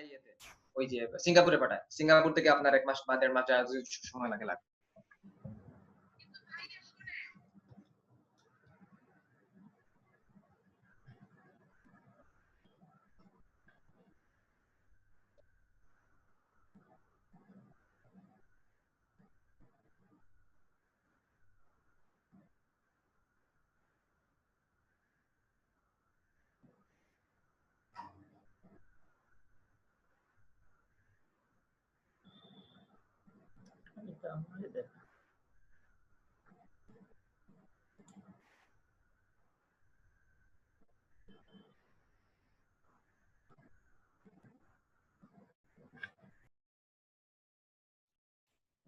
ইয়েতে ওই যে সিঙ্গাপুরে পাঠায়। সিঙ্গাপুর থেকে আপনার ১ মাস বা ১.৫ মাস যা সময় লাগে।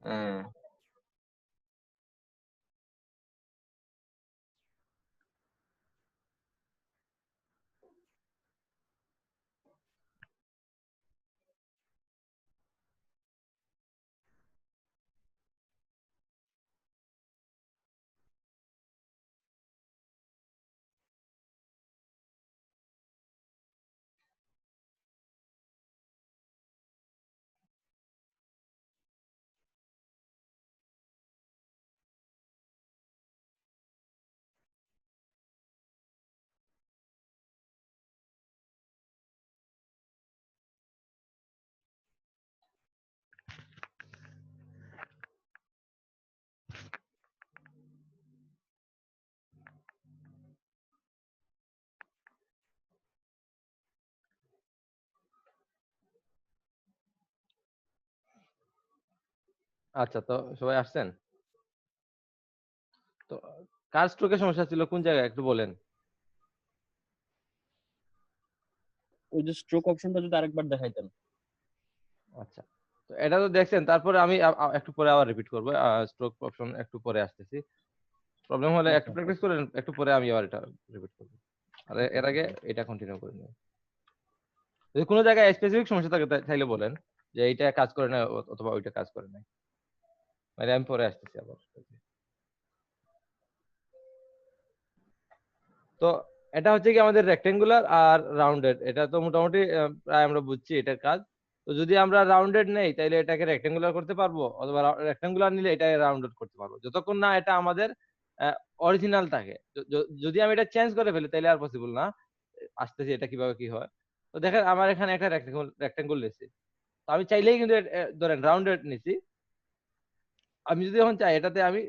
হুম। আচ্ছা, তো সবাই আসছেন? তো কার স্ট্রোকের সমস্যা ছিল কোন জায়গায় একটু বলেন? ওই যে স্ট্রোক অপশনটা যদি আরেকবার দেখাইতেন। আচ্ছা। তো এটা তো দেখছেন, তারপরে আমি একটু পরে আবার রিপিট করব। স্ট্রোক অপশন একটু পরে আসতেছি। প্রবলেম হলে একটু আচ্ছা প্র্যাকটিস করেন, একটু পরে আমি আবার এটা রিপিট করব। আর এর আগে এটা কন্টিনিউ করে নিন। যদি কোন জায়গায় স্পেসিফিক সমস্যা থাকে তাইলে বলেন যে এইটা কাজ করে না অথবা ওইটা কাজ করে না। মানে আমি পরে আসতেছি আবার। তো এটা হচ্ছে কি আমাদের রেক্টেঙ্গুলার আর রাউন্ডেড। এটা তো মোটামুটি প্রায় আমরা বুঝছি এটার কাজ। তো যদি আমরা রাউন্ডেড নেই তাইলে এটাকে রেক্টেঙ্গুলার করতে পারবো, অথবা রেক্টেঙ্গুলার নিলে এটাকে রাউন্ডেড করতে পারবো। যতক্ষণ না এটা আমাদের অরিজিনাল থাকে। যদি আমি এটা চেঞ্জ করে ফেলি তাইলে আর পসিবল না। আসতেছি এটা কিভাবে কি হয়। তো দেখেন আমার এখানে একটা রেক্টেঙ্গল নিয়েছি। তো আমি চাইলেই কিন্তু ধরেন রাউন্ডেড নিছি। আমি যদি এখন চাই এটাতে আমি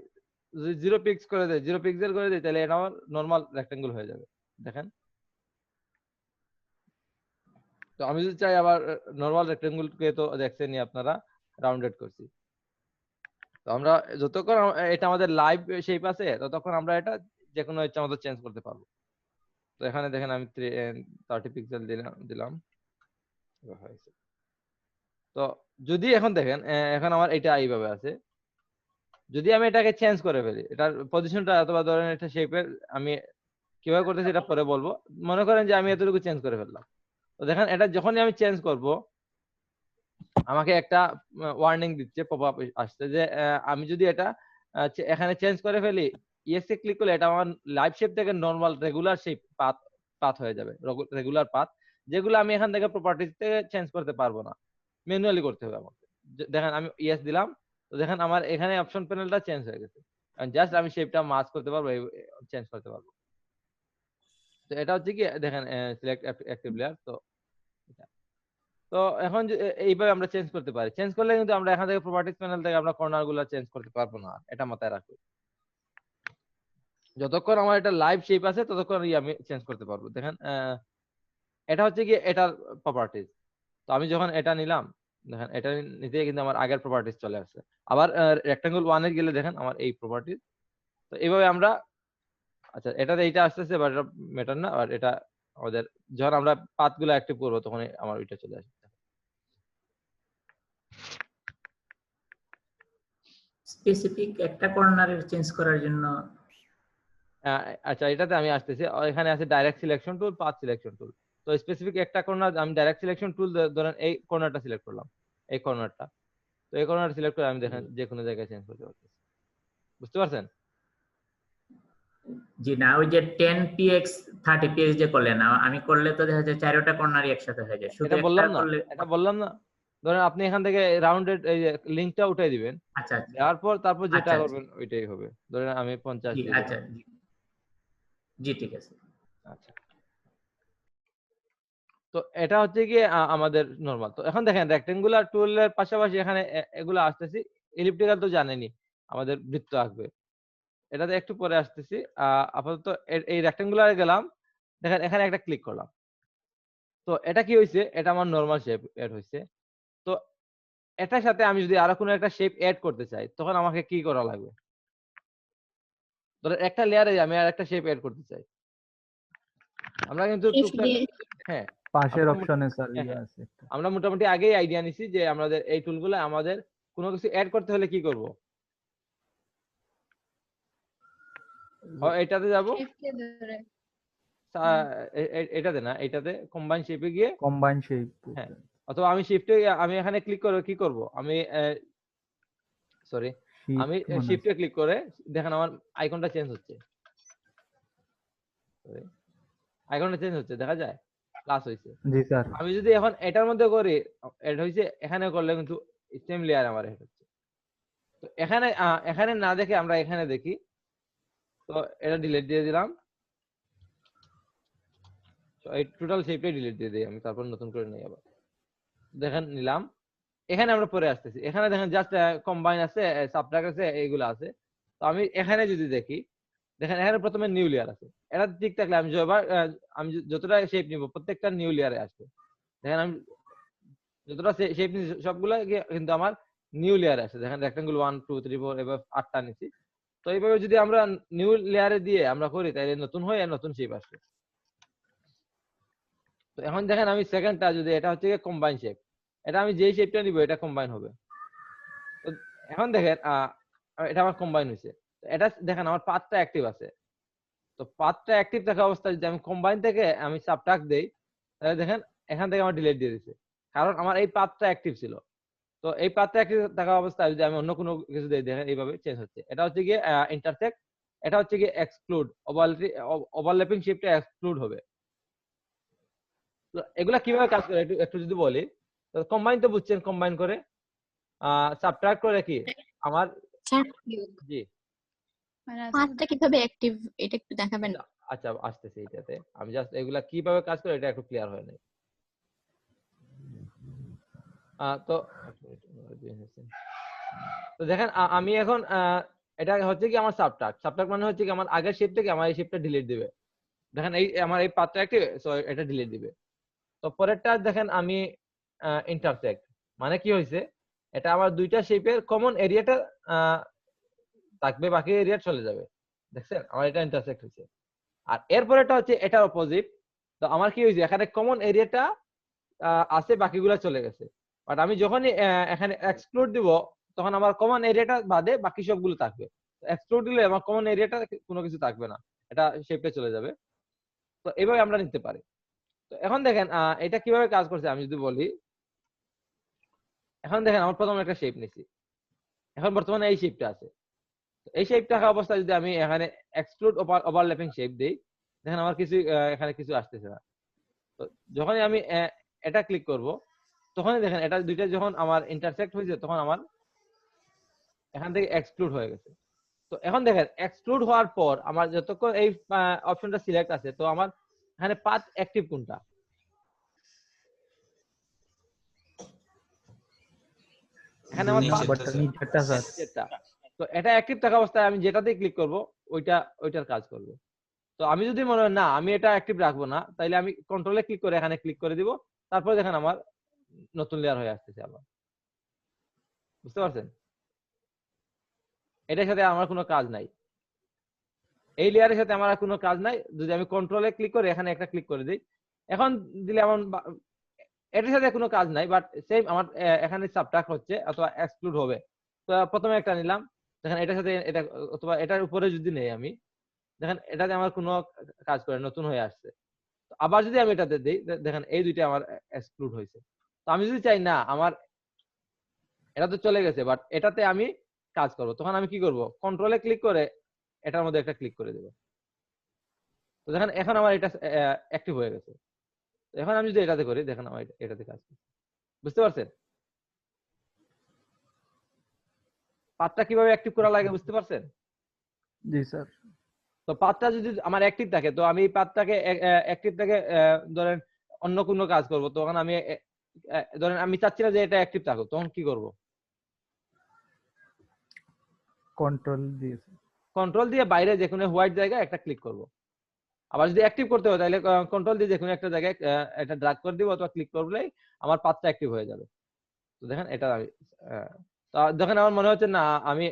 যদি 0 পিক্স করে দেই, 0 পিক্সেল করে দেই, তাহলে এটা আমার নরমাল রেক্টেঙ্গল হয়ে যাবে। দেখেন। তো আমি যদি চাই আবার নরমাল রেক্টেঙ্গল কে তো দেখছেনই আপনারা রাউন্ডেড করছি। তো আমরা যতক্ষণ এটা আমাদের লাইভ শেপ আছে ততক্ষণ আমরা এটা যেকোনো ইচ্ছা মতো চেঞ্জ করতে পারবো। তো এখানে দেখেন আমি 30 পিক্সেল দিলাম। হয়েছে। তো যদি এখন দেখেন এখন আমার এটা এইভাবে আছে। যদি আমি এটাকে চেঞ্জ করে ফেলি, এটার পজিশনটা অথবা ধরেন এটা শেপের আমি কিভাবে করতেছি এটা পরে বলবো। মনে করেন যে আমি এতটুকু চেঞ্জ করে ফেললাম। তো দেখেন এটা যখনই আমি চেঞ্জ করব আমাকে একটা ওয়ার্নিং দিচ্ছে, পপআপ আসছে যে আমি যদি এটা এখানে চেঞ্জ করে ফেলি, ইয়েস এ ক্লিক করলে এটা আমার লাইভ শেপ থেকে normal regular shape path path হয়ে যাবে, রেগুলার পাথ, যেগুলো আমি এখান থেকে প্রপার্টিজ থেকে চেঞ্জ করতে পারবো না, ম্যানুয়ালি করতে হবে আমাকে। দেখেন আমি ইয়েস দিলাম, তো দেখেন আমার এখানে অপশন প্যানেলটা চেঞ্জ হয়ে গেছে। জাস্ট আমি শেপটা মার্জ করতে পারবো, চেঞ্জ করতে পারবো। তো এটা হচ্ছে কি দেখেন সিলেক্ট অ্যাক্টিভ লেয়ার। তো তো এখন এইভাবে আমরা চেঞ্জ করতে পারি। চেঞ্জ করলে কিন্তু আমরা এখান থেকে প্রপার্টিজ প্যানেল থেকে আমরা কর্নার গুলো চেঞ্জ করতে পারবো না, এটা মাথায় রাখবো। যতক্ষণ আমার এটা লাইভ শেপ আছে ততক্ষণ আমি চেঞ্জ করতে পারবো। দেখেন এটা হচ্ছে কি এটার প্রপার্টিজ। তো আমি যখন এটা নিলাম, দেখেন এটা নিতে কিন্তু আমার আগের প্রপার্টিজ চলে আসছে। আবার রেক্টাঙ্গল 1 এ গেলে দেখেন আমার এই প্রপার্টিজ। তো এইভাবে আমরা আচ্ছা এটাতে এইটা আসতেছে, বাট এটা ম্যাটার না। আর এটা আমাদের যখন আমরা পাথ গুলো অ্যাক্টিভ করবো তখন আমার ওইটা চলে আসবে। স্পেসিফিক একটা কর্নারের চেঞ্জ করার জন্য আচ্ছা এটাতে আমি আসতেছি। এখানে আছে direct selection tool, path selection tool. তো স্পেসিফিক একটা কর্নার আমি ডাইরেক্ট সিলেকশন টুল ধরেন এই কর্নারটা সিলেক্ট করলাম, এই কর্নারটা। তো এই কর্নার সিলেক্ট করে আমি দেখেন যে কোনো জায়গায় চেঞ্জ করতে পারতেছি। বুঝতে পারছেন? জি না, ওই যে 10px 30px যে করলেন, আমি করলে তো দেখা যায় চারটা কর্নারই একসাথে হয়ে যায়, শুধু এটা একটা বললাম না, করলে। এটা বললাম না। ধরেন আপনি এখান থেকে রাউন্ডেড এই যে লিংকটা উঠাই দিবেন, আচ্ছা আচ্ছা দেওয়ার পর তারপর যেটা আচ্ছা আচ্ছা করবেন ওইটাই হবে। ধরেন আমি 50 জি দিয়ে আচ্ছা দিলাম। জি জি, ঠিক আছে। আচ্ছা, তো এটা হচ্ছে গিয়ে আমাদের নরমাল। তো এখন দেখেন রেক্টেঙ্গুলার টুলের পাশাপাশি এখানে এগুলো আসতেছি। এলিপ্টিক্যাল তো জানেনই আমাদের বৃত্ত আঁকবে। এটাতে একটু পরে আসতেছি। আপাতত এই রেক্টেঙ্গুলারে গেলাম। দেখেন এখানে একটা ক্লিক করলাম। তো এটা কি হইছে? এটা আমার নরমাল শেপ এড হইছে। তো এটার সাথে আমি যদি আরো কোনো একটা শেপ এড করতে চাই, তখন আমাকে কি করা লাগবে? ধরেন একটা লেয়ারে আমি আরেকটা শেপ এড করতে চাই। আমরা কিন্তু শিফট টুকটাক দিয়ে হ্যাঁ, পাশের আমরা অপশনে স্যার হ্যাঁ, ইয়ে হ্যাঁ। আছে একটা। আমরা মোটামুটি আগেই আইডিয়া নিছি যে আমাদের এই টুলগুলো আমাদের কোনো কিছু এড করতে হলে কি করব? হয় এটাতে যাব, শিফট দিয়ে ধরে এটাতে না, এটাতে কম্বাইন শেপে গিয়ে কম্বাইন শেপ। হ্যাঁ, অথবা আমি শিফটে আমি এখানে ক্লিক করে কি করব? আমি সরি, আমি শিফট মানে শিফটে ক্লিক করে দেখেন আমার আইকনটা চেঞ্জ হচ্ছে। সরি, আইকনটা চেঞ্জ হচ্ছে, দেখা যায়? প্লাস হইছে। জি স্যার। আমি যদি এখন এটার মধ্যে করি, এড হইছে, এখানে করলে কিন্তু সেম লেয়ার আমার এড হচ্ছে। তো এখানে এখানে না দেখে আমরা এখানে দেখি। তো এটা ডিলিট দিয়ে দিলাম। তো এই টোটাল শেপটাই ডিলিট দিয়ে দেই আমি, তারপর নতুন করে নেই আবার। দেখেন নিলাম। এখানে আমরা পরে আসতেছি। এখানে দেখেন জাস্ট কম্বাইন আছে, সাবট্রাক্ট আছে, এইগুলো আছে। তো আমি এখানে যদি দেখি, দেখেন এখানে প্রথমে নিউ লেয়ার আছে। এটা ঠিক থাকলে আমি আমি যতটা শেপ নিব প্রত্যেকটা নিউ লেয়ারে আসবে। দেখেন আমি যতটা শেপ নিছি সবগুলা কিন্তু আমার নিউ লেয়ারে আসে। দেখেন রেক্টেঙ্গল 1 2 3 4 এভাবে 8টা নিছি। তো এইভাবে যদি আমরা নিউ লেয়ারে দিয়ে আমরা করি তাহলে নতুন হয়ে নতুন শেপ আসবে। তো এখন দেখেন আমি সেকেন্ডটা যদি এটা হচ্ছে কম্বাইন শেপ, এটা আমি যেই শেপটা নিব এটা কম্বাইন হবে। তো এখন দেখেন এটা আমার কম্বাইন হয়েছে। এটা দেখেন আমার পাথটা অ্যাক্টিভ আছে। তো পাথটা অ্যাক্টিভ থাকা অবস্থায় যদি আমি কম্বাইন থেকে আমি সাবট্রাক্ট দেই, তাহলে দেখেন এখান থেকে আমার ডিলিট দিয়ে দিছে, কারণ আমার এই পাথটা অ্যাক্টিভ ছিল। তো এই পাথটা অ্যাক্টিভ থাকা অবস্থায় যদি আমি অন্য কোনো কিছু দেই, দেখেন এইভাবে চেঞ্জ হচ্ছে। এটা হচ্ছে গিয়ে ইন্টারসেক্ট, এটা হচ্ছে গিয়ে এক্সক্লুড, ওভারল্যাপিং শেপটা এক্সক্লুড হবে। তো এগুলা কিভাবে কাজ করে একটু একটু যদি বলি। তো কম্বাইন তো বুঝছেন, কম্বাইন করে সাবট্রাক্ট করে কি আমার জি পাঁচটা কিভাবে অ্যাক্টিভ এটা একটু দেখাবেন? আচ্ছা আসতেছে এটাতে। আমি জাস্ট এগুলা কিভাবে কাজ করে এটা একটু ক্লিয়ার হয় নাই। তো তো দেখেন আমি এখন এটা হচ্ছে কি আমার সাবট্রাক্ট। সাবট্রাক্ট মানে হচ্ছে কি আমার আগের শেপ থেকে আমার এই শেপটা ডিলিট দিবে। দেখেন এই আমার এই পাথটা অ্যাক্টিভ, সো এটা ডিলিট দিবে। তো পরেরটা দেখেন আমি ইন্টারসেক্ট, মানে কি হইছে, এটা আমার দুইটা শেপের কমন এরিয়াটা থাকবে, বাকি এরিয়া চলে যাবে। দেখছেন আমার এটা ইন্টারসেক্ট হইছে। আর এরপরেটা হচ্ছে এটা অপোজিট। তো আমার কি হইছে, এখানে কমন এরিয়াটা আছে, বাকিগুলো চলে গেছে। বাট আমি যখনই এখানে এক্সক্লুড দিব, তখন আমার কমন এরিয়াটা বাদে বাকি সবগুলো থাকবে। এক্সক্লুড দিলে আমার কমন এরিয়াটা কোনো কিছু থাকবে না, এটা শেপে চলে যাবে। তো এইভাবে আমরা নিতে পারি। তো এখন দেখেন এটা কিভাবে কাজ করছে আমি যদি বলি। এখন দেখেন আমার প্রথমে একটা শেপ নিছি, এখন বর্তমানে এই শেপটা আছে। এই শেপ থাকা অবস্থায় যদি আমি এখানে এক্সক্লুড ওভারল্যাপিং শেপ দেই, দেখেন আমার কিছু এখানে কিছু আসতেছে না। তো যখনই আমি এটা ক্লিক করব, তখনই দেখেন এটা দুইটা যখন আমার ইন্টারসেক্ট হয়েছে, তখন আমার এখান থেকে এক্সক্লুড হয়ে গেছে। তো এখন দেখেন এক্সক্লুড হওয়ার পর আমার যতক্ষণ এই অপশনটা সিলেক্ট আছে, তো আমার এখানে পাথ অ্যাক্টিভ কোনটা, এখানে আমার পাথ নাম্বারটা নিচেরটা স্যার। যেটা, তো এটা অ্যাক্টিভ থাকা অবস্থায় আমি যেটাতেই ক্লিক করব ওইটার কাজ করবে। তো আমি যদি মনে হয় না আমি এটা অ্যাক্টিভ রাখবো না, তাইলে আমি কন্ট্রোলে ক্লিক করে এখানে ক্লিক করে দিব। তারপর দেখেন আমার নতুন লেয়ার হয়ে আসতেছে আবার। বুঝতে পারছেন? এটার সাথে আমার কোনো কাজ নাই, এই লেয়ারের সাথে আমার আর কোনো কাজ নাই। যদি আমি কন্ট্রোলে ক্লিক করে এখানে একটা ক্লিক করে দিই, এখন দিলে আমার এটার সাথে কোনো কাজ নাই, বাট সেম আমার এখানে সাবট্রাক্ট হচ্ছে অথবা এক্সক্লুড হবে। তো প্রথমে একটা নিলাম, দেখেন এটার সাথে এটা, অথবা এটার উপরে যদি নেই আমি, দেখেন এটাতে আমার কোনো কাজ করে নতুন হয়ে আসছে। আবার যদি আমি এটাতে দিই, দেখেন এই দুইটা আমার এক্সক্লুড হয়েছে। তো আমি যদি চাই না আমার এটা তো চলে গেছে, বাট এটাতে আমি কাজ করব, তখন আমি কি করব, কন্ট্রোলে ক্লিক করে এটার মধ্যে একটা ক্লিক করে দেব। তো দেখেন এখন আমার এটা অ্যাক্টিভ হয়ে গেছে। তো এখন আমি যদি এটাতে করি, দেখেন আমার এটাতে কাজ করছে। বুঝতে পারছেন পাথটা কিভাবে অ্যাক্টিভ করা লাগে? বুঝতে পারছেন? জি স্যার। তো পাথটা যদি আমার অ্যাক্টিভ থাকে, তো আমি পাথটাকে অ্যাক্টিভ থেকে ধরেন অন্য কোনো কাজ করব, তখন আমি ধরেন আমি চাচ্ছি না যে এটা অ্যাক্টিভ থাকুক, তখন কি করব? কন্ট্রোল দিয়ে কন্ট্রোল দিয়ে বাইরে যে কোনো হোয়াইট জায়গায় একটা ক্লিক করব। আবার যদি অ্যাক্টিভ করতে হয় তাহলে কন্ট্রোল দিয়ে যে কোনো একটা জায়গায় এটা ড্র্যাগ করে দিব অথবা ক্লিক করলেই আমার পাথটা অ্যাক্টিভ হয়ে যাবে। তো দেখেন এটা আমি তো দেখেন আমার মনে হচ্ছে না আমি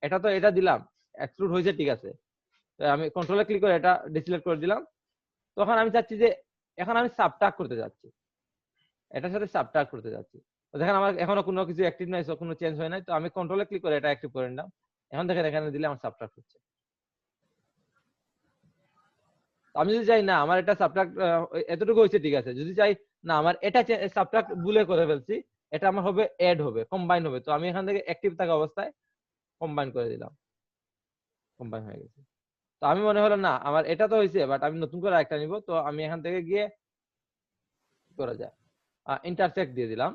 এটা দিলাম এক্সক্লুড হয়েছে, ঠিক আছে। তো আমি কন্ট্রোলে ক্লিক করে এটা ডিসিলেক্ট করে দিলাম। তখন আমি চাচ্ছি যে এখন আমি সাবট্রাক্ট করতে যাচ্ছি, এটার সাথে সাবট্রাক্ট করতে যাচ্ছি। তো দেখেন আমার এখনো কোনো কিছু অ্যাক্টিভ নাই, কোনো চেঞ্জ হয় নাই। তো আমি কন্ট্রোলে ক্লিক করে এটা অ্যাক্টিভ করে নিলাম। এখন দেখেন এখানে দিলে আমার সাবট্রাক্ট হচ্ছে। আমি যদি চাই না আমার এটা সাবট্রাক্ট এতটুকু হয়েছে, ঠিক আছে। যদি চাই না আমার এটা সাবট্রাক্ট ভুলে করে ফেলছি, এটা আমার হবে অ্যাড হবে, কম্বাইন হবে। তো আমি এখান থেকে অ্যাক্টিভ থাকা অবস্থায় কম্বাইন করে দিলাম, কম্বাইন হয়ে গেছে। তো আমি মনে হলো না আমার এটা তো হয়েছে, বাট আমি নতুন করে আরেকটা নিব। তো আমি এখান থেকে গিয়ে করা যায় ইন্টারসেক্ট দিয়ে দিলাম।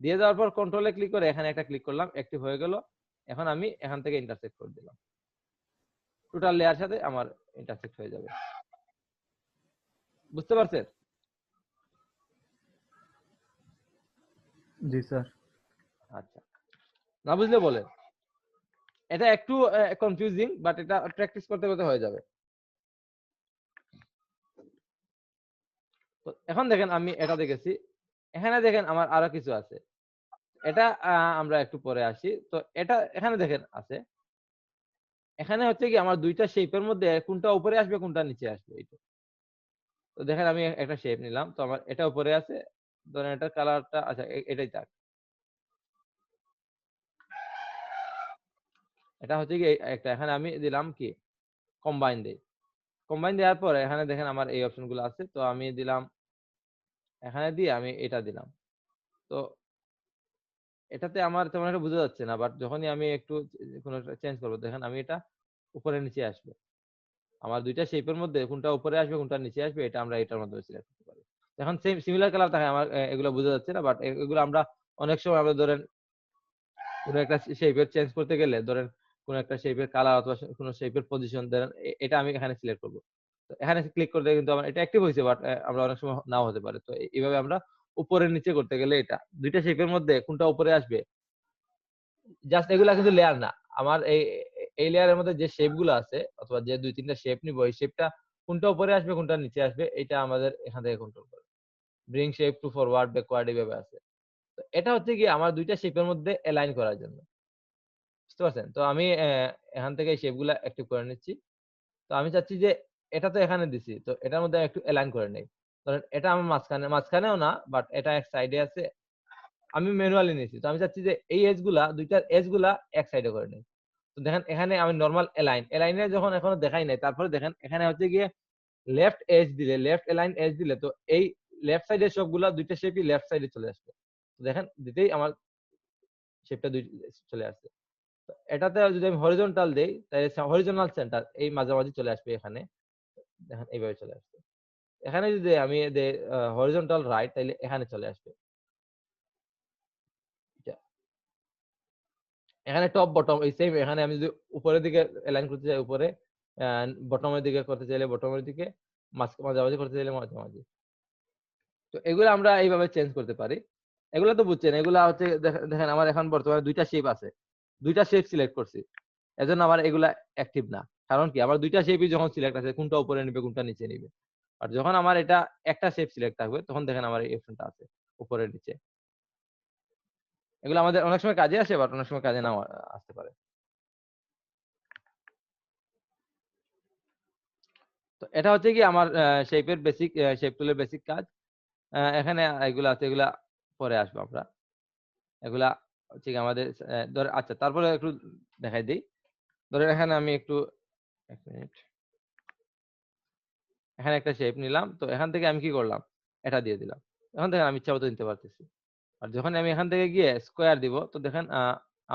দিয়ে দেওয়ার পর কন্ট্রোলে ক্লিক করে এখানে একটা ক্লিক করলাম, অ্যাক্টিভ হয়ে গেল। এখন আমি এখান থেকে ইন্টারসেক্ট করে দিলাম, টোটাল লেয়ার সাথে আমার ইন্টারসেক্ট হয়ে যাবে। বুঝতে পারছেন? জি স্যার। আচ্ছা, না বুঝলে বলেন। এটা একটু কনফিউজিং, বাট এটা প্র্যাকটিস করতে করতে হয়ে যাবে। তো এখন দেখেন আমি এটা দেখেছি, এখানে দেখেন আমার আরো কিছু আছে। এটা আমরা একটু পরে আসি। তো এটা এখানে দেখেন আছে, এখানে হচ্ছে কি আমার দুইটা শেপের মধ্যে কোনটা উপরে আসবে কোনটা নিচে আসবে এইটা। তো দেখেন আমি একটা শেপ নিলাম, তো আমার এটা উপরে আছে, ধরেন এটার কালারটা আচ্ছা এটাই থাক। এটা হচ্ছে কি একটা, এখানে আমি দিলাম কি কম্বাইন দেই। কম্বাইন দেওয়ার পরে এখানে দেখেন আমার এই অপশন গুলো আছে। তো আমি দিলাম এখানে দিয়ে আমি এটা দিলাম। তো এটাতে আমার তেমন একটা বোঝা যাচ্ছে না, বাট যখনই আমি একটু কোনো চেঞ্জ করবো, দেখেন আমি এটা উপরে নিচে আসবে। আমার দুইটা শেপের মধ্যে কোনটা উপরে আসবে কোনটা নিচে আসবে এটা আমরা এটার মধ্যে সিলেক্ট করতে পারি। এখন সেম সিমিলার কালার থাকে আমার, এগুলো বোঝা যাচ্ছে না, বাট এগুলো আমরা অনেক সময় আমরা ধরেন কোনো একটা শেপের চেঞ্জ করতে গেলে, ধরেন কোনো একটা শেপের কালার অথবা কোনো শেপের পজিশন, ধরেন এটা আমি এখানে সিলেক্ট করব। তো এখানে ক্লিক করতে কিন্তু আমার এটা অ্যাক্টিভ হয়েছে, বাট আমরা অনেক সময় নাও হতে পারে। তো এইভাবে আমরা উপরে নিচে করতে গেলে এটা দুইটা শেপের মধ্যে কোনটা উপরে আসবে, জাস্ট এগুলা কিন্তু লেয়ার না। আমার এই লেয়ারের মধ্যে যে শেপ গুলো আছে অথবা যে দুই তিনটা শেপ নিব, এই শেপটা কোনটা উপরে আসবে কোনটা নিচে আসবে এটা আমাদের এখান থেকে কন্ট্রোল করে। Bring shape to forward backward এইভাবে আছে। তো এটা হচ্ছে কি আমার দুইটা শেপের মধ্যে অ্যালাইন করার জন্য। বুঝতে পারছেন? তো আমি এখান থেকে এই শেপ গুলা অ্যাক্টিভ করে নিচ্ছি। তো আমি চাচ্ছি যে এটা তো এখানে দিছি, তো এটার মধ্যে একটু অ্যালাইন করে নেই। ধরেন এটা আমার মাঝখানেও না, বাট এটা এক সাইডে আছে, আমি ম্যানুয়ালি নিয়েছি। তো আমি চাচ্ছি যে এই এজ গুলা দুইটার এজ গুলা এক সাইডে করে নেই। তো দেখেন এখানে আমি নরমাল এলাইনে যখন এখনো দেখাই নাই, তারপরে দেখেন এখানে হচ্ছে গিয়ে লেফট এজ দিলে, লেফট এলাইন এজ দিলে, তো এই লেফট সাইডের সবগুলা দুইটা শেপই লেফট সাইডে চলে আসবে। তো দেখেন দিতেই আমার শেপটা দুই চলে আসছে। তো এটাতে যদি আমি হরিজন্টাল দেই তাহলে হরিজন্টাল সেন্টার এই মাঝামাঝি চলে আসবে এখানে। দেখেন এইভাবে চলে আসবে। এখানে যদি আমি দেই হরিজন্টাল রাইট তাহলে এখানে চলে আসবে। এখানে টপ বটম এই সেম, এখানে আমি যদি উপরের দিকে অ্যালাইন করতে চাই উপরে, বটমের দিকে করতে চাইলে বটমের দিকে, মাঝামাঝি করতে চাইলে মাঝামাঝি। তো এগুলো আমরা এইভাবে চেঞ্জ করতে পারি। এগুলো তো বুঝছেন, এগুলা হচ্ছে দেখেন আমার এখন বর্তমানে দুইটা শেপ আছে, দুইটা শেপ সিলেক্ট করছি, এজন্য আমার এগুলা অ্যাক্টিভ না। কারণ কি আমার দুইটা শেপই যখন সিলেক্ট আছে কোনটা উপরে নিবে কোনটা নিচে নিবে। আর যখন আমার এটা একটা শেপ সিলেক্ট থাকবে তখন দেখেন আমার এই অপশনটা আছে উপরে নিচে। এগুলো আমাদের অনেক সময় কাজে আসে, বাট অনেক সময় কাজে নাও আসতে পারে। তো এটা হচ্ছে কি আমার শেপের বেসিক, শেপ টুলের বেসিক কাজ। এখানে এগুলা আছে, এগুলা পরে আসবো আমরা। এগুলা হচ্ছে কি আমাদের ধরে আচ্ছা তারপরে একটু দেখাই দিই। ধরেন এখানে আমি একটু এক মিনিট, এখানে একটা শেপ নিলাম। তো এখান থেকে আমি কি করলাম, এটা দিয়ে দিলাম। এখন দেখেন আমি ইচ্ছা মতো নিতে পারতেছি। আর যখন আমি এখান থেকে গিয়ে স্কোয়ার দিব, তো দেখেন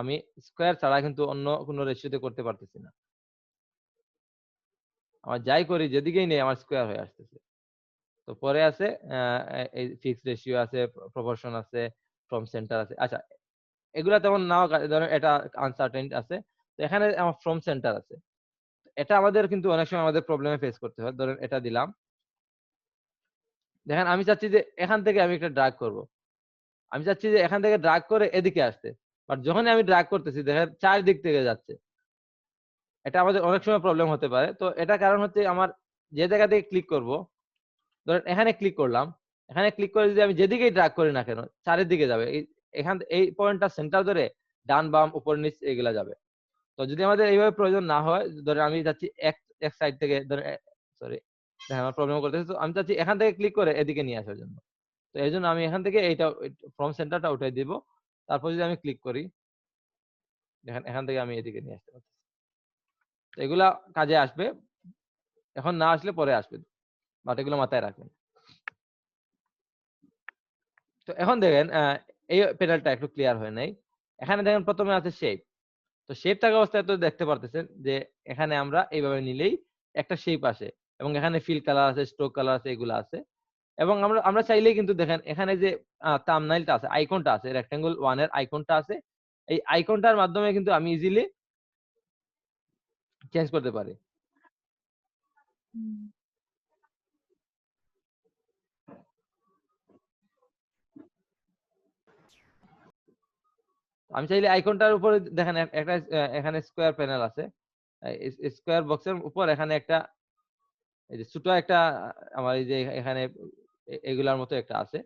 আমি স্কোয়ার ছাড়া কিন্তু অন্য কোনো রেশিওতে করতে পারতেছি না। আমার যাই করি যেদিকেই নেই আমার স্কোয়ার হয়ে আসতেছে। তো পরে আছে এই ফিক্সড রেশিও আছে, প্রপোর্শন আছে, ফ্রম সেন্টার আছে। আচ্ছা, এগুলা তেমন নাও, ধরেন এটা আনসার্টেন আছে। তো এখানে আমার ফ্রম সেন্টার আছে। এটা আমাদের কিন্তু অনেক সময় আমাদের প্রবলেমে ফেস করতে হয়। ধরেন এটা দিলাম, দেখেন আমি চাচ্ছি যে এখান থেকে আমি একটা ড্রাগ করব, আমি চাচ্ছি যে এখান থেকে ড্রাগ করে এদিকে আসতে, বাট যখনই আমি ড্রাগ করতেছি দেখেন চারদিক থেকে যাচ্ছে। এটা আমাদের অনেক সময় প্রবলেম হতে পারে। তো এটা কারণ হচ্ছে আমার যে জায়গা থেকে ক্লিক করব, ধরেন এখানে ক্লিক করলাম, এখানে ক্লিক করে যদি আমি যেদিকেই ড্রাগ করি না কেন চারিদিকে যাবে। এখান এই পয়েন্টটা সেন্টার ধরে ডান বাম উপর নিচ এগুলা যাবে। তো যদি আমাদের এইভাবে প্রয়োজন না হয়, ধরেন আমি চাচ্ছি এক এক সাইড থেকে, ধরেন সরি দেখেন আমার প্রবলেম করতেছে, তো আমি চাচ্ছি এখান থেকে ক্লিক করে এদিকে নিয়ে আসার জন্য। তো এই জন্য আমি এখান থেকে এইটা ফ্রম সেন্টারটা উঠাই দিব। তারপর যদি আমি ক্লিক করি, দেখেন এখান থেকে আমি এদিকে নিয়ে আসতে পারছি। তো এগুলা কাজে আসবে, এখন না আসলে পরে আসবে, বাট এগুলো মাথায় রাখবেন। তো এখন দেখেন এই প্যানেলটা একটু ক্লিয়ার হয় নাই। এখানে দেখেন প্রথমে আছে শেপ। তো শেপ থাকা অবস্থায় তো দেখতে পারতেছেন যে এখানে আমরা এইভাবে নিলেই একটা শেপ আসে, এবং এখানে ফিল কালার আছে, স্ট্রোক কালার আছে, এগুলো আছে। এবং আমরা আমরা চাইলেই কিন্তু দেখেন এখানে যে থাম্বনেইলটা আছে, আইকনটা আছে, রেক্টেঙ্গল 1 এর আইকনটা আছে, এই আইকনটার মাধ্যমে কিন্তু আমি ইজিলি চেঞ্জ করতে পারি। হুম। আমি চাইলে আইকনটার উপরে দেখেন একটা এখানে স্কোয়ার প্যানেল আছে, স্কোয়ার বক্সের উপর এখানে একটা এই যে ছোট একটা আমার এই যে এখানে এগুলার মতো একটা আছে।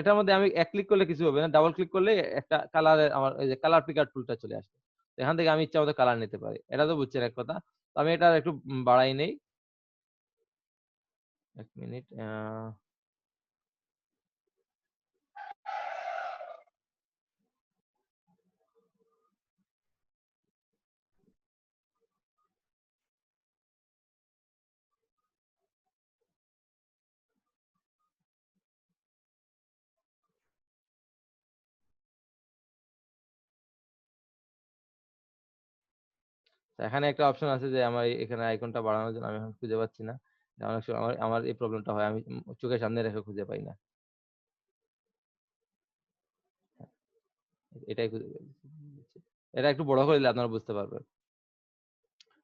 এটার মধ্যে আমি এক ক্লিক করলে কিছু হবে না, ডাবল ক্লিক করলে একটা কালারের আমার এই যে কালার পিকার টুলটা চলে আসবে। তো এখান থেকে আমি ইচ্ছা মতো কালার নিতে পারি। এটা তো বুঝছেন এক কথা। তো আমি এটা একটু বাড়াই নেই, এক মিনিট। এখানে একটা অপশন আছে যে আমার এখানে আইকনটা বাড়ানোর জন্য, আমি এখন খুঁজে পাচ্ছি না। অনেক সময় আমার আমার এই প্রবলেমটা হয়, আমি চোখের সামনে রেখে খুঁজে পাই না। এটাই খুঁজে পাচ্ছি। এটা একটু বড় করে দিলে আপনারা বুঝতে পারবেন।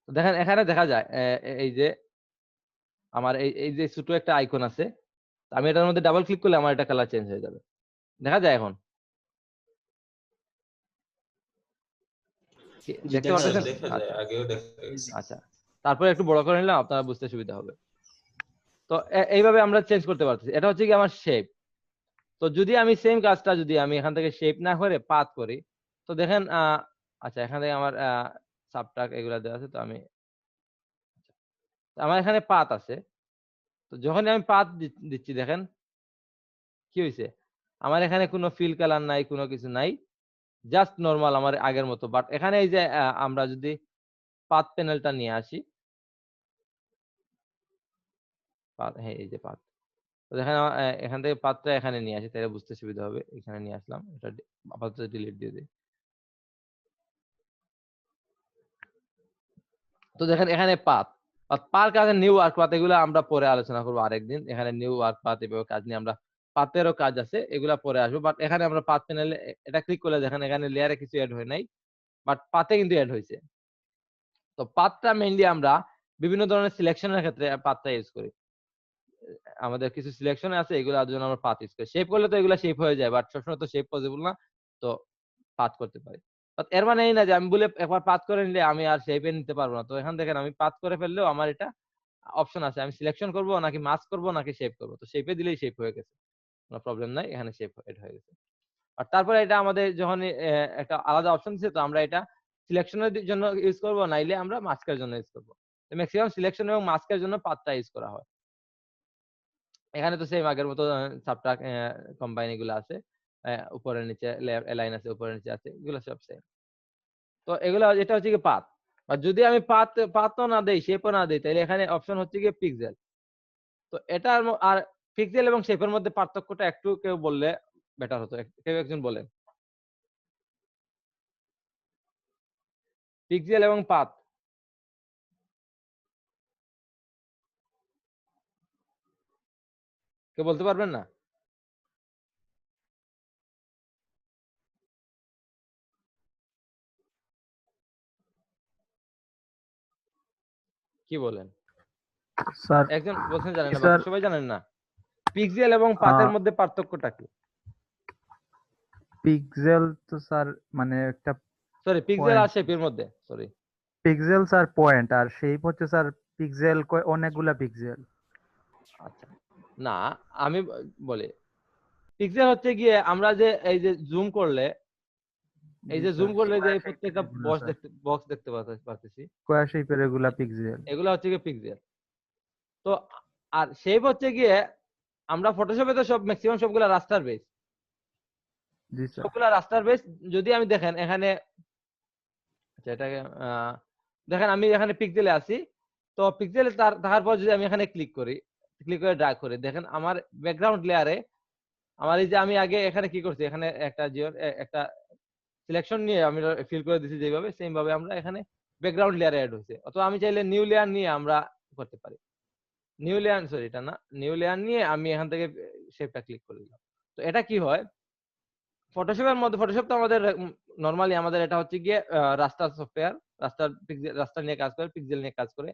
তো দেখেন এখানে দেখা যায় এই যে আমার এই যে ছোট একটা আইকন আছে, আমি এটার মধ্যে ডাবল ক্লিক করলে আমার এটা কালার চেঞ্জ হয়ে যাবে। দেখা যায় এখন? জি, দেখতে দেখা হ্যাঁ, পারতেছেন? যাচ্ছে। দেখা যায়, আচ্ছা আগেও দেখা গেছে। আচ্ছা, তারপরে একটু বড় করে নিলাম, আপনারা বুঝতে সুবিধা হবে। তো এইভাবে আমরা চেঞ্জ করতে পারতেছি। এটা হচ্ছে কি আমার শেপ। তো যদি আমি সেম কাজটা যদি আমি এখান থেকে শেপ না করে পাথ করি, তো দেখেন আচ্ছা এখান থেকে আমার সাবট্রাক এগুলা দেওয়া আছে। তো আমার এখানে পাথ আছে। তো যখনই আমি পাথ দিচ্ছি দেখেন কি হয়েছে, আমার এখানে কোনো ফিল কালার নাই, কোনো কিছু নাই, জাস্ট নরমাল আমার আগের মতো। বাট এখানে এই যে আমরা যদি পাথ প্যানেলটা নিয়ে আসি, হ্যাঁ এই যে পাথ, তো দেখেন আমার এখান থেকে পাথটা এখানে নিয়ে আসি, তাহলে বুঝতে সুবিধা হবে। এখানে নিয়ে আসলাম, এটা আপাতত ডিলিট দিয়ে দিই। তো দেখেন এখানে পাথ, পার কাজে নিউ ওয়ার্ক পাথ, এগুলো আমরা পরে আলোচনা করবো আরেকদিন। এখানে নিউ ওয়ার্ক পাথ এভাবে কাজ নিয়ে আমরা, পাথেরও কাজ আছে, এগুলা পরে আসবো। বাট এখানে আমরা পাথ প্যানেলে এটা ক্লিক করলে দেখেন এখানে লেয়ারে কিছু অ্যাড হয় নাই, বাট পাথে কিন্তু অ্যাড হয়েছে। তো পাথটা মেইনলি আমরা বিভিন্ন ধরনের সিলেকশনের ক্ষেত্রে পাথটা ইউজ করি। আমাদের কিছু সিলেকশন আছে, এগুলোর জন্য আমরা পাথ ইউজ করি। শেপ করলে তো এগুলা শেপ হয়ে যায়, বাট সবসময় তো শেপ পসিবল না। তো পাথ করতে পারি। এর মানে এই না যে আমি বলে একবার পাথ করে নিলে আমি আর শেপে নিতে পারবো না। তো এখান দেখেন আমি পাথ করে ফেললেও আমার এটা অপশন আছে, আমি সিলেকশন করব নাকি মাস্ক করব নাকি শেপ করব। তো শেপে দিলেই শেপ হয়ে গেছে, কোনো প্রবলেম নাই, এখানে শেপ এড হয়ে গেছে। আর তারপরে এটা আমাদের যখন একটা আলাদা অপশন দিচ্ছে, তো আমরা এটা সিলেকশনের জন্য ইউজ করব, নাইলে আমরা মাস্কের জন্য ইউজ করব। তো ম্যাক্সিমাম সিলেকশন এবং মাস্কের জন্য পাথটা ইউজ করা হয়। এখানে তো সেম আগের মতো সাবট্রাক কম্বাইন এগুলো আছে, উপরে নিচে লাইন আছে, উপরে নিচে আছে, এগুলো সব সেম। তো এগুলো এটা হচ্ছে কি পাথ। আর যদি আমি পাথও না দেই, শেপও না দেই, তাহলে এখানে অপশন হচ্ছে কি পিক্সেল। তো এটার আর পিক্সেল এবং শেপের মধ্যে পার্থক্যটা একটু কেউ বললে বেটার হতো, কেউ একজন বলেন। পিক্সেল এবং পাথ। কেউ বলতে পারবেন না? কি বলেন? স্যার একজন বলছেন জানেন না, স্যার বাকি সবাই জানেন না। পিক্সেল এবং পাতের মধ্যে পার্থক্যটা কি? পিক্সেল তো স্যার মানে একটা সরি, পিক্সেল আর পয়েন্ট, শেপের মধ্যে, সরি। পিক্সেল স্যার পয়েন্ট, আর শেপ হচ্ছে স্যার পিক্সেল অনেকগুলা পিক্সেল। আচ্ছা, না আমি বলি, পিক্সেল হচ্ছে গিয়ে আমরা যে এই যে জুম করলে, এই জি যে জুম স্যার, করলে যে স্কয়ার এই শেপের প্রত্যেকটা এগুলা স্যার, বক্স দেখতে পাচ্ছি, স্কয়ার শেপের এগুলা পিক্সেল। এগুলো হচ্ছে গিয়ে পিক্সেল। তো আর শেপ হচ্ছে গিয়ে, আমরা ফটোশপে তো সব ম্যাক্সিমাম সবগুলা রাস্টার বেস, জি স্যার। সবগুলা রাস্টার বেস। যদি আমি দেখেন এখানে, আচ্ছা এটাকে দেখেন আমি এখানে পিক্সেলে আছি, তো পিক্সেলে থাকার পর যদি আমি এখানে ক্লিক করে ড্র্যাগ করি, দেখেন আমার ব্যাকগ্রাউন্ড লেয়ারে আমার এই যে আমি আগে এখানে কি করছি, এখানে একটা সিলেকশন নিয়ে আমি ফিল করে দিছি যেভাবে, সেম ভাবে আমরা এখানে ব্যাকগ্রাউন্ড লেয়ারে অ্যাড হয়েছে। অথবা আমি চাইলে নিউ লেয়ার নিয়ে আমরা করতে পারি। নিউ লেয়ার, সরি এটা না, নিউ লেয়ার নিয়ে আমি এখান থেকে শেপটা ক্লিক করে দিলাম। তো এটা কি হয়, ফটোশপের মধ্যে, ফটোশপ তো আমাদের নরমালি আমাদের এটা হচ্ছে গিয়ে রাস্টার সফটওয়্যার, রাস্টার নিয়ে কাজ করে, পিক্সেল নিয়ে কাজ করে।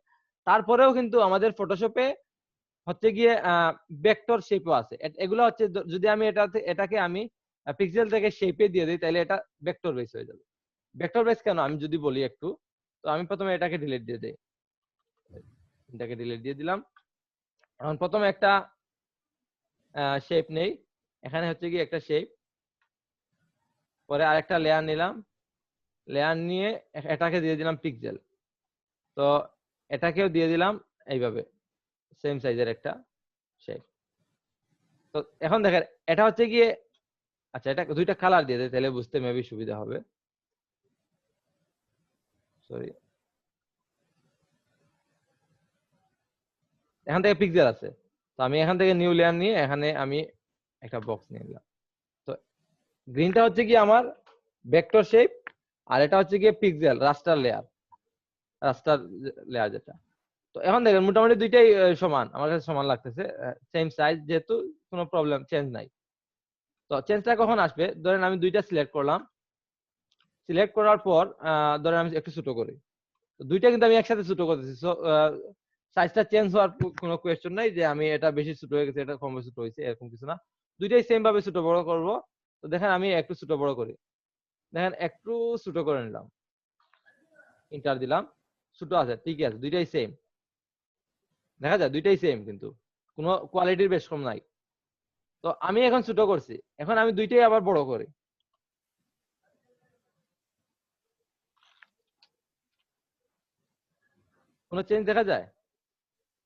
তারপরেও কিন্তু আমাদের ফটোশপে হচ্ছে গিয়ে ভেক্টর শেপও আছে। এগুলো হচ্ছে যদি আমি এটাকে আমি পিক্সেল থেকে শেপে দিয়ে দিই, তাহলে এটা ভেক্টর বেস হয়ে যাবে। ভেক্টর বেস কেন আমি যদি বলি একটু, তো আমি প্রথমে এটাকে ডিলিট দিয়ে দেই, এটাকে ডিলিট দিয়ে দিলাম। এখন প্রথমে একটা শেপ নেই, এখানে হচ্ছে গিয়ে একটা শেপ, পরে আরেকটা লেয়ার নিলাম, লেয়ার নিয়ে এটাকে দিয়ে দিলাম পিক্সেল, তো এটাকেও দিয়ে দিলাম এইভাবে সেম সাইজের একটা শেপ। তো এখন দেখেন এটা হচ্ছে গিয়ে, আচ্ছা এটা দুইটা কালার দিয়ে দেয় তাহলে বুঝতে মেবি সুবিধা হবে, সরি। এখান থেকে পিক্সেল আছে, তো আমি এখান থেকে নিউ লেয়ার নিয়ে এখানে আমি একটা বক্স নিয়ে নিলাম। তো গ্রিনটা হচ্ছে কি আমার ভেক্টর শেপ, আর এটা হচ্ছে গিয়ে পিক্সেল রাস্টার লেয়ার যেটা। তো এখন দেখেন মোটামুটি দুইটাই সমান, আমার কাছে সমান লাগতেছে, সেম সাইজ, যেহেতু কোনো প্রবলেম চেঞ্জ নাই। তো চেঞ্জটা কখন আসবে, ধরেন আমি দুইটা সিলেক্ট করলাম, সিলেক্ট করার পর ধরেন আমি একটু ছোট করি, তো দুইটা কিন্তু আমি একসাথে ছোট করতেছি, সো সাইজটা চেঞ্জ হওয়ার কোনো কোয়েশ্চন নাই যে আমি এটা বেশি ছোট হয়ে গেছে, এটা কম ছোট হয়েছে, এরকম কিছু না, দুইটাই সেম ভাবে ছোট বড় করব। তো দেখেন আমি একটু ছোট বড় করি, দেখেন একটু ছোট করে নিলাম, ইন্টার দিলাম, ছোট আছে, ঠিকই আছে, দুইটাই সেম, দেখা যায় দুইটাই সেম, কিন্তু কোনো কোয়ালিটির বেশ কম নাই। তো আমি এখন ছোট করছি, এখন আমি দুইটাই আবার বড় করি, কোনো চেঞ্জ দেখা যায়?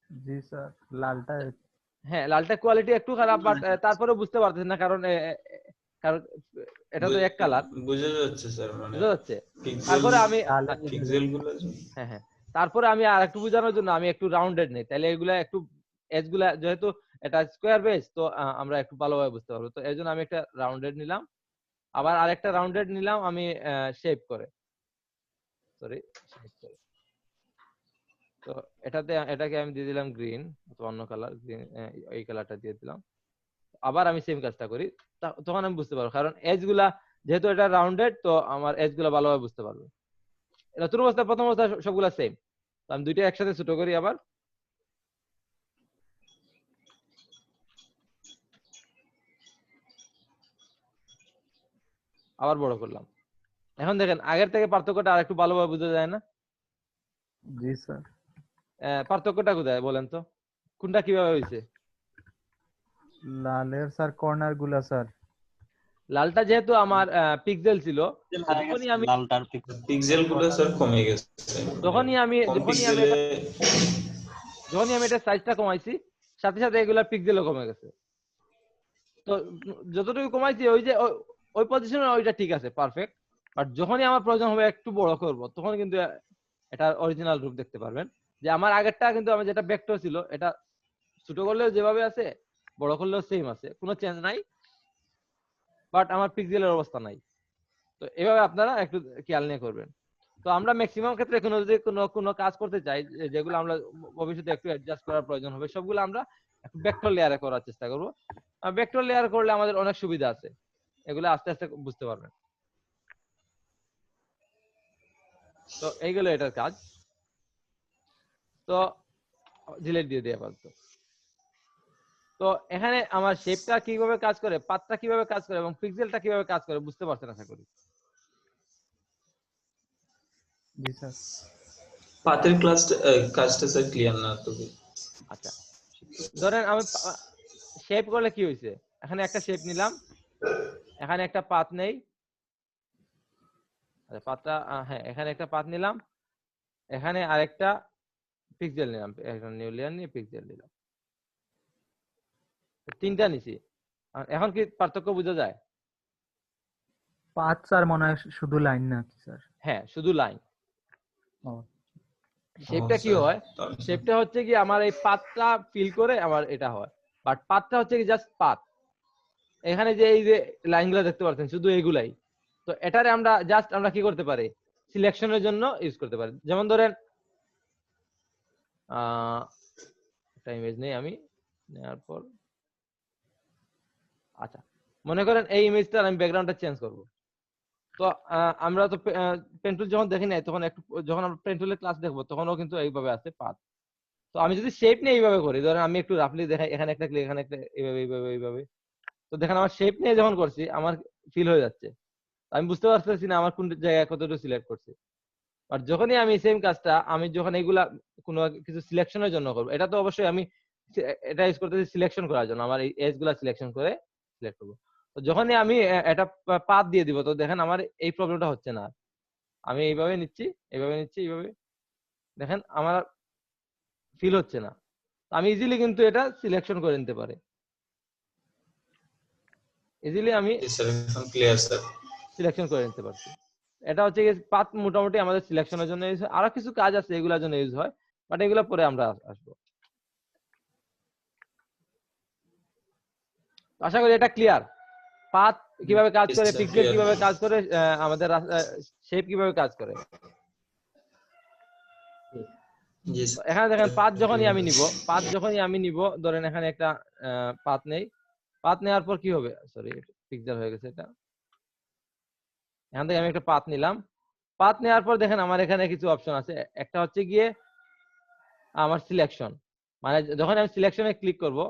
জি স্যার, লালটা হ্যাঁ, লালটা কোয়ালিটি একটু খারাপ, বাট তারপরে বুঝতে পারতেছেন না, কারণ কারণ এটা তো এক কালার, বোঝা যাচ্ছে স্যার, মানে বুঝা যাচ্ছে। পিক্সেল, তারপরে আমি পিক্সেল গুলো। হ্যাঁ হ্যাঁ, তারপরে আমি আর একটু বোঝানোর জন্য আমি একটু রাউন্ডেড নেই, তাহলে এগুলা একটু এজ গুলা, যেহেতু এটা স্কোয়ার বেস, তো আমরা একটু ভালোভাবে বুঝতে পারবো। তো এই জন্য আমি একটা রাউন্ডেড নিলাম, আবার আরেকটা রাউন্ডেড নিলাম আমি শেপ করে, সরি শেপ করে। তো এটাকে আমি দিয়ে দিলাম গ্রিন অথবা অন্য কালার, গ্রিন এই কালারটা দিয়ে দিলাম। আবার আমি সেম কাজটা করি, তখন আমি বুঝতে পারবো, কারণ এজ গুলা যেহেতু এটা রাউন্ডেড, তো আমার এজ গুলা ভালোভাবে বুঝতে পারবো। নতুন অবস্থা প্রথম অবস্থা সবগুলা সেম, তো আমি দুইটা একসাথে ছোট করি, আবার বড় করলাম। এখন দেখেন আগের থেকে পার্থক্যটা আর একটু ভালোভাবে বোঝা যায় না? জি স্যার। পার্থক্যটা কোথায় বলেন তো, কোনটা কিভাবে হয়েছে? লালের স্যার কর্নার গুলা স্যার, লালটা যেহেতু আমার পিক্সেল ছিল, যখনই আমি লালটার পিক্সেল গুলো স্যার কমে গেছে, যখনই আমি এটা সাইজটা কমাইছি, সাথে সাথে এগুলা পিক্সেলও কমে গেছে। তো যতটুকু কমাইছি ওই যে ওই পজিশনে ওইটা ঠিক আছে, পারফেক্ট। বাট যখনই আমার প্রয়োজন হবে একটু বড় করব, তখন কিন্তু এটার অরিজিনাল রূপ দেখতে পারবেন, যে আমার আগেরটা কিন্তু আমার যেটা ভেক্টর ছিল, এটা ছোট করলেও যেভাবে আছে, বড় করলেও সেম আছে, কোনো চেঞ্জ নাই, বাট আমার পিক্সেলের অবস্থা নাই। তো এভাবে আপনারা একটু খেয়াল নিয়ে করবেন। তো আমরা ম্যাক্সিমাম ক্ষেত্রে কোনো যদি কোনো কাজ করতে চাই, যেগুলো আমরা ভবিষ্যতে একটু অ্যাডজাস্ট করার প্রয়োজন হবে, সবগুলো আমরা ভেক্টর লেয়ারে করার চেষ্টা করব। ভেক্টর লেয়ার করলে আমাদের অনেক সুবিধা আছে, এগুলো আস্তে আস্তে বুঝতে পারবেন। তো এইগুলো এটার কাজ। তো ডিলিট দিয়ে দেওয়া আপাতত। তো এখানে আমার শেপটা কিভাবে কাজ করে, পাথটা কিভাবে কাজ করে এবং পিক্সেলটা কিভাবে কাজ করে বুঝতে পারছেন আশা করি। জি স্যার। পাথের কাজটা স্যার ক্লিয়ার না তো। আচ্ছা, ধরেন আমি শেপ করলে কি হয়েছে, এখানে একটা শেপ নিলাম, এখানে একটা পাথ নেই, আচ্ছা পাথটা হ্যাঁ এখানে একটা পাথ নিলাম, এখানে আরেকটা পিক্সেল নিলাম, একটা নিউ লেয়ার নিয়ে পিক্সেল নিলাম, তিনটা নিছি। এখন কি পার্থক্য বোঝা যায়? পাঁচ স্যার মনে হয় শুধু লাইন না কি স্যার? হ্যাঁ শুধু লাইন। ও শেপটা কি হয়, শেপটা হচ্ছে কি আমার এই পাথটা ফিল করে আমার এটা হয়, বাট পাথটা হচ্ছে কি জাস্ট পাথ। এখানে যে এই যে লাইনগুলো দেখতে পাচ্ছেন শুধু এইগুলাই, তো এটারে আমরা জাস্ট আমরা কি করতে পারি, সিলেকশনের জন্য ইউজ করতে পারি। যেমন ধরেন একটা ইমেজ নেই আমি, নেওয়ার পর আচ্ছা মনে করেন এই ইমেজটার আমি ব্যাকগ্রাউন্ডটা চেঞ্জ করব। তো আমরা তো পেন টুল যখন দেখি নাই তখন একটু, যখন আমরা পেন টুলের ক্লাস দেখবো তখনও কিন্তু এইভাবে আছে পাথ। তো আমি যদি শেপ নিয়ে এইভাবে করি, ধরেন আমি একটু রাফলি দেখাই, এখানে একটা ক্লিক, এখানে একটা, এইভাবে এইভাবে এইভাবে, তো দেখেন আমার শেপ নিয়ে যখন করছি আমার ফিল হয়ে যাচ্ছে, আমি বুঝতে পারতেছি না আমার কোন জায়গায় কতটুকু সিলেক্ট করছি। আর যখনই আমি সেম কাজটা আমি যখন এইগুলা কোনো কিছু সিলেকশনের জন্য করবো, এটা তো অবশ্যই আমি এটা ইউজ করতেছি সিলেকশন করার জন্য, আমার এই এজ গুলা সিলেকশন করে সিলেক্ট করবো। তো যখনই আমি এটা পাথ দিয়ে দিব, তো দেখেন আমার এই প্রবলেমটা হচ্ছে না। আমি এইভাবে নিচ্ছি, এইভাবে নিচ্ছি, এইভাবে দেখেন আমার ফিল হচ্ছে না। আমি ইজিলি কিন্তু এটা সিলেকশন করে নিতে পারি, ইজিলি আমি ক্লিয়ার স্যার। সিলেকশন করে নিতে পারছি। এটা হচ্ছে কি পাথ মোটামুটি আমাদের সিলেকশনের জন্য ইউজ হয়, আরো কিছু কাজ আছে এগুলোর জন্য ইউজ হয়, বাট এগুলো পরে আমরা আসবো। আশা করি এটা ক্লিয়ার, পাথ কিভাবে কাজ করে, পিক্সেল কিভাবে কাজ করে, আমাদের শেপ কিভাবে কাজ করে। এখানে দেখেন পাথ যখনই আমি নিব, ধরেন এখানে একটা পাথ নেই, পাথ নেওয়ার পর কি হবে, সরি পিক্সেল হয়ে গেছে এটা, এখান থেকে আমি একটা পাথ নিলাম, পাথ নেওয়ার পর দেখেন আমার এখানে কিছু অপশন আছে। একটা হচ্ছে গিয়ে আমার সিলেকশন, মানে যখন আমি সিলেকশনে ক্লিক করব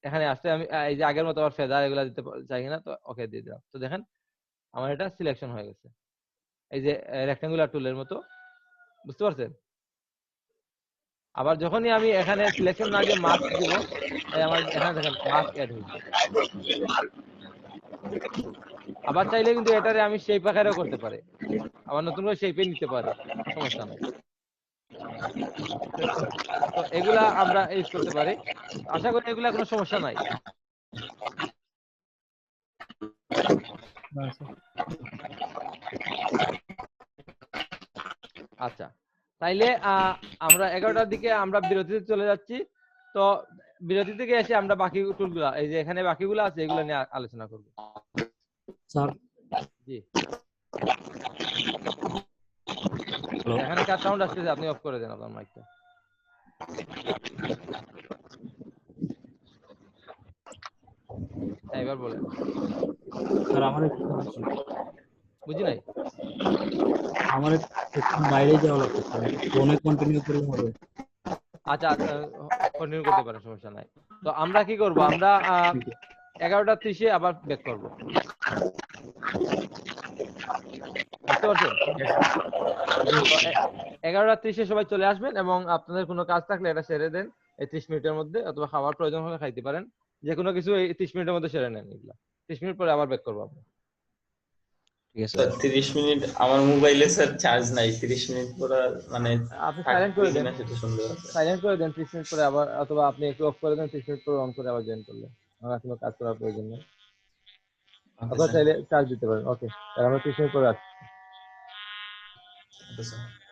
এখানে আসতে আমি এই যে আগের মতো আবার ফেদার এগুলা দিতে চাই কিনা, তো ওকে দিয়ে দিলাম। তো দেখেন আমার এটা সিলেকশন হয়ে গেছে, এই যে রেক্টাঙ্গুলার টুলের মতো, বুঝতে পারছেন? আবার যখনই আমি এখানে সিলেকশন না দিয়ে মাস্ক দিব, আমার এখানে দেখেন মাস্ক অ্যাড হয়েছে। আবার চাইলে কিন্তু এটারে আমি শেপ আকারেও করতে পারি, আবার নতুন করে শেপে নিতে পারি, সমস্যা নাই। তো এগুলা আমরা ইউজ করতে পারি, আশা করি এগুলা কোনো সমস্যা নাই। আচ্ছা তাইলে আমরা 11টার দিকে আমরা বিরতিতে চলে যাচ্ছি। তো বিরতি থেকে এসে আমরা বাকি টুলগুলা, এই যে এখানে বাকিগুলো আছে এগুলো নিয়ে আলোচনা করব। স্যার জি এখানে কার সাউন্ড আসতেছে, আপনি অফ করে দেন আপনার মাইকটা। হ্যাঁ এবার বলেন। স্যার আমার একটু সমস্যা, বুঝি নাই। আমার একটু বাইরে যাওয়া লাগবে স্যার, ফোনে কন্টিনিউ করলে হবে? আচ্ছা কন্টিনিউ করতে পারেন, সমস্যা নাই। তো আমরা কি করব, আমরা 11:30 আবার ব্যাক করব, বুঝতে পারছেন? 11:30 সবাই চলে আসবেন এবং আপনাদের কোনো কাজ থাকলে এটা সেরে দেন এই 30 মিনিটের মধ্যে, অথবা খাবার প্রয়োজন হলে খাইতে পারেন, যে কোনো কিছু এই 30 মিনিটের মধ্যে সেরে নেন। এগুলা 30 মিনিট পরে আবার ব্যাক করবো আমরা। ঠিক আছে স্যার 30 মিনিট আমার মোবাইলে স্যার চার্জ নাই, 30 মিনিট পর মানে আপনি সাইলেন্ট করে দেন, সেটা সুন্দর আছে। সাইলেন্ট করে দেন 30 মিনিট পরে আবার, অথবা আপনি একটু অফ করে দেন, 30 মিনিট পরে অন করে আবার জয়েন করলে আমার কোনো কাজ করার প্রয়োজন নেই। আপনারা চাইলে চার্জ দিতে পারেন। ওকে আমরা 30 মিনিট পরে আসছি। Okay sir.